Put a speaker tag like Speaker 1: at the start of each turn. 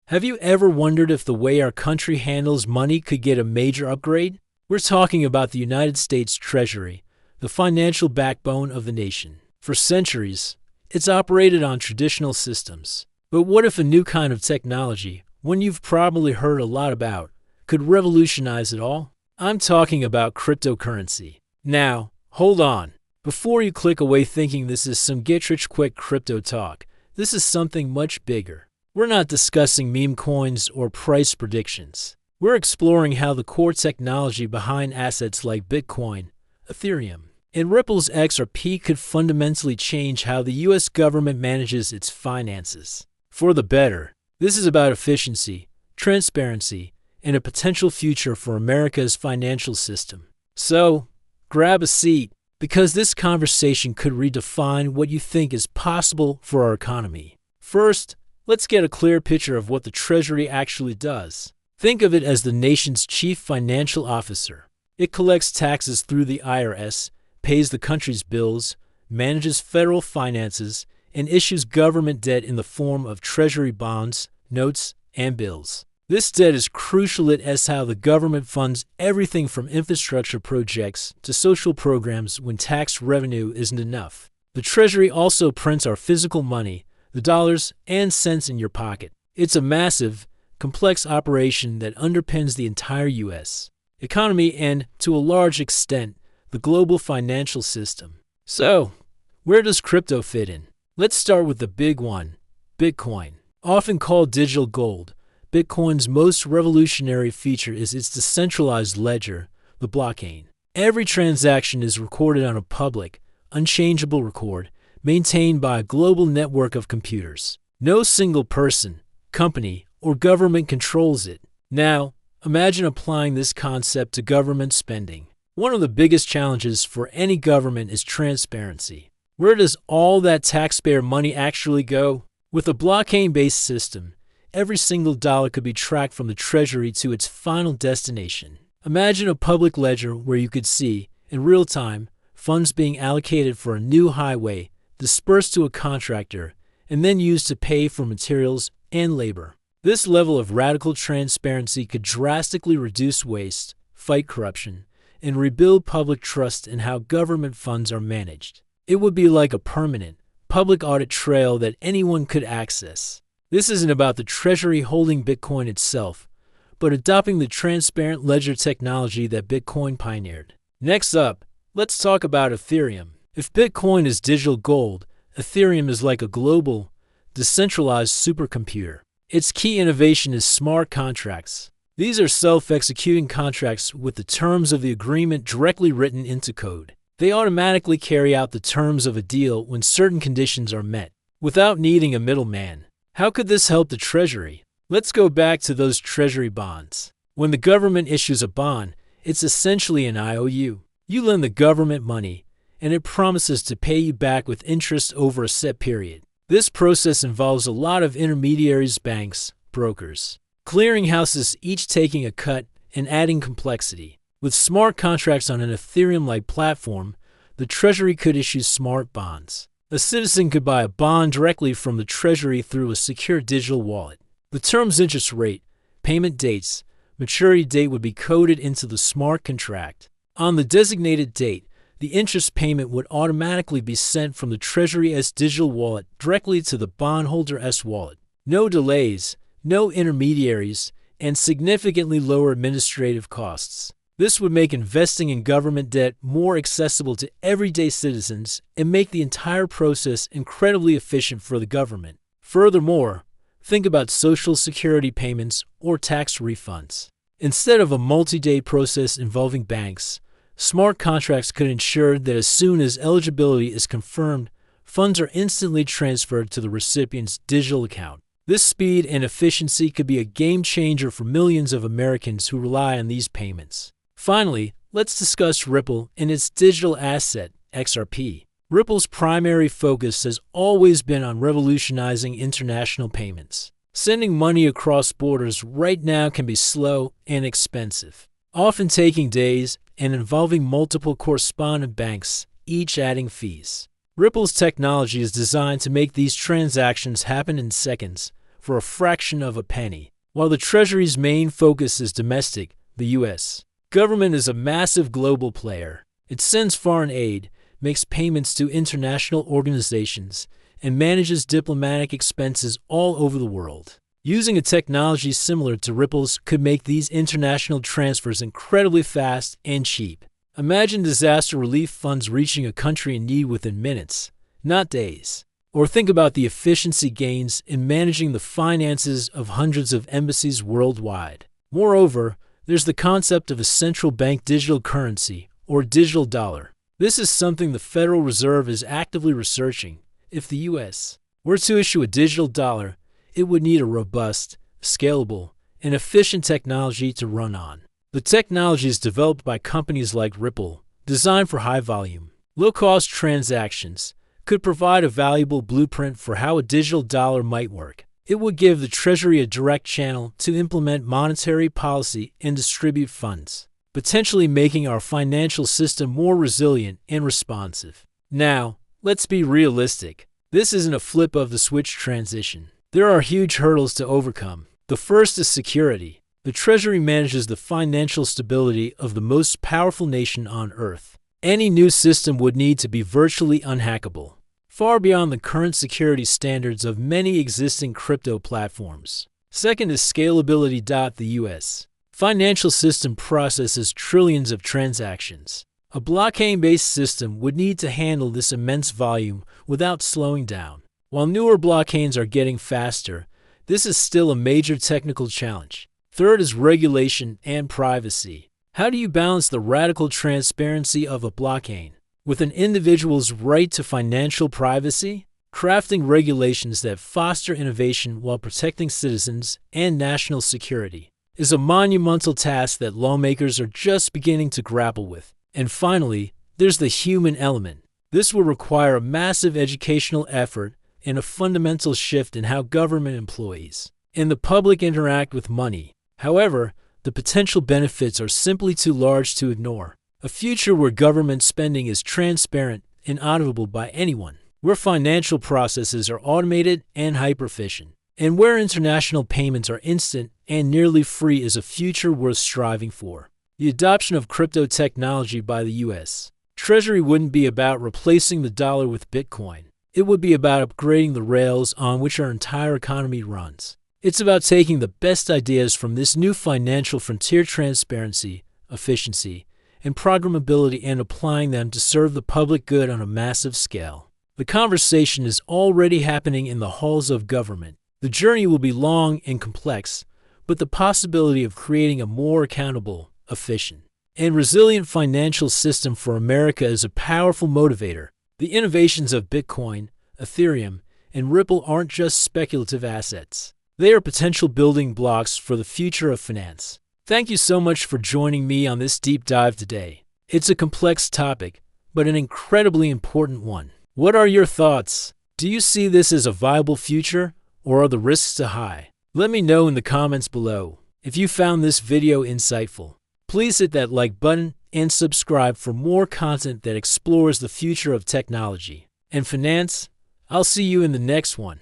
Speaker 1: Have you ever wondered if the way our country handles money could get a major upgrade? We're talking about the United States Treasury, the financial backbone of the nation. For centuries, it's operated on traditional systems. But what if a new kind of technology, one you've probably heard a lot about, could revolutionize it all? I'm talking about cryptocurrency. Now, hold on. Before you click away thinking this is some get-rich-quick crypto talk, this is something much bigger. We're not discussing meme coins or price predictions. We're exploring how the core technology behind assets like Bitcoin, Ethereum, and Ripple's XRP could fundamentally change how the US government manages its finances. For the better. This is about efficiency, transparency, and a potential future for America's financial system. So, grab a seat, because this conversation could redefine what you think is possible for our economy. First, let's get a clear picture of what the Treasury actually does. Think of it as the nation's chief financial officer. It collects taxes through the IRS, pays the country's bills, manages federal finances, and issues government debt in the form of Treasury bonds, notes, and bills. This debt is crucial as how the government funds everything from infrastructure projects to social programs when tax revenue isn't enough. The Treasury also prints our physical money, the dollars and cents in your pocket. It's a massive, complex operation that underpins the entire U.S. economy and, to a large extent, the global financial system. So, where does crypto fit in? Let's start with the big one, Bitcoin. Often called digital gold, Bitcoin's most revolutionary feature is its decentralized ledger, the blockchain. Every transaction is recorded on a public, unchangeable record, maintained by a global network of computers. No single person, company, or government controls it. Now, imagine applying this concept to government spending. One of the biggest challenges for any government is transparency. Where does all that taxpayer money actually go? With a blockchain-based system, every single dollar could be tracked from the Treasury to its final destination. Imagine a public ledger where you could see, in real time, funds being allocated for a new highway, dispersed to a contractor, and then used to pay for materials and labor. This level of radical transparency could drastically reduce waste, fight corruption, and rebuild public trust in how government funds are managed. It would be like a permanent, public audit trail that anyone could access. This isn't about the Treasury holding Bitcoin itself, but adopting the transparent ledger technology that Bitcoin pioneered. Next up, let's talk about Ethereum. If Bitcoin is digital gold, Ethereum is like a global, decentralized supercomputer. Its key innovation is smart contracts. These are self-executing contracts with the terms of the agreement directly written into code. They automatically carry out the terms of a deal when certain conditions are met, without needing a middleman. How could this help the Treasury? Let's go back to those Treasury bonds. When the government issues a bond, it's essentially an IOU. You lend the government money, and it promises to pay you back with interest over a set period. This process involves a lot of intermediaries, banks, brokers, clearinghouses, each taking a cut and adding complexity. With smart contracts on an Ethereum-like platform, the Treasury could issue smart bonds. A citizen could buy a bond directly from the Treasury through a secure digital wallet. The term's interest rate, payment dates, maturity date would be coded into the smart contract. On the designated date, the interest payment would automatically be sent from the Treasury's digital wallet directly to the bondholder's wallet. No delays, no intermediaries, and significantly lower administrative costs. This would make investing in government debt more accessible to everyday citizens and make the entire process incredibly efficient for the government. Furthermore, think about Social Security payments or tax refunds. Instead of a multi-day process involving banks, smart contracts could ensure that as soon as eligibility is confirmed, funds are instantly transferred to the recipient's digital account. This speed and efficiency could be a game changer for millions of Americans who rely on these payments. Finally, let's discuss Ripple and its digital asset, XRP. Ripple's primary focus has always been on revolutionizing international payments. Sending money across borders right now can be slow and expensive, often taking days and involving multiple correspondent banks, each adding fees. Ripple's technology is designed to make these transactions happen in seconds, for a fraction of a penny. While the Treasury's main focus is domestic, the U.S. government is a massive global player. It sends foreign aid, makes payments to international organizations, and manages diplomatic expenses all over the world. Using a technology similar to Ripple's could make these international transfers incredibly fast and cheap. Imagine disaster relief funds reaching a country in need within minutes, not days. Or think about the efficiency gains in managing the finances of hundreds of embassies worldwide. Moreover, there's the concept of a central bank digital currency, or digital dollar. This is something the Federal Reserve is actively researching. If the U.S. were to issue a digital dollar, it would need a robust, scalable, and efficient technology to run on. The technology is developed by companies like Ripple, designed for high-volume, low-cost transactions, could provide a valuable blueprint for how a digital dollar might work. It would give the Treasury a direct channel to implement monetary policy and distribute funds, potentially making our financial system more resilient and responsive. Now, let's be realistic. This isn't a flip of the switch transition. There are huge hurdles to overcome. The first is security. The Treasury manages the financial stability of the most powerful nation on Earth. Any new system would need to be virtually unhackable, far beyond the current security standards of many existing crypto platforms. Second is scalability. The U.S. financial system processes trillions of transactions. A blockchain-based system would need to handle this immense volume without slowing down. While newer blockchains are getting faster, this is still a major technical challenge. Third is regulation and privacy. How do you balance the radical transparency of a blockchain with an individual's right to financial privacy? Crafting regulations that foster innovation while protecting citizens and national security is a monumental task that lawmakers are just beginning to grapple with. And finally, there's the human element. This will require a massive educational effort and a fundamental shift in how government employees and the public interact with money. However, the potential benefits are simply too large to ignore. A future where government spending is transparent and auditable by anyone, where financial processes are automated and hyper-efficient, and where international payments are instant and nearly free is a future worth striving for. The adoption of crypto technology by the U.S. Treasury wouldn't be about replacing the dollar with Bitcoin. It would be about upgrading the rails on which our entire economy runs. It's about taking the best ideas from this new financial frontier, transparency, efficiency, and programmability, and applying them to serve the public good on a massive scale. The conversation is already happening in the halls of government. The journey will be long and complex, but the possibility of creating a more accountable, efficient, and resilient financial system for America is a powerful motivator. The innovations of Bitcoin, Ethereum, and Ripple aren't just speculative assets. They are potential building blocks for the future of finance. Thank you so much for joining me on this deep dive today. It's a complex topic, but an incredibly important one. What are your thoughts? Do you see this as a viable future, or are the risks too high? Let me know in the comments below. If you found this video insightful, please hit that like button and subscribe for more content that explores the future of technology and finance. I'll see you in the next one.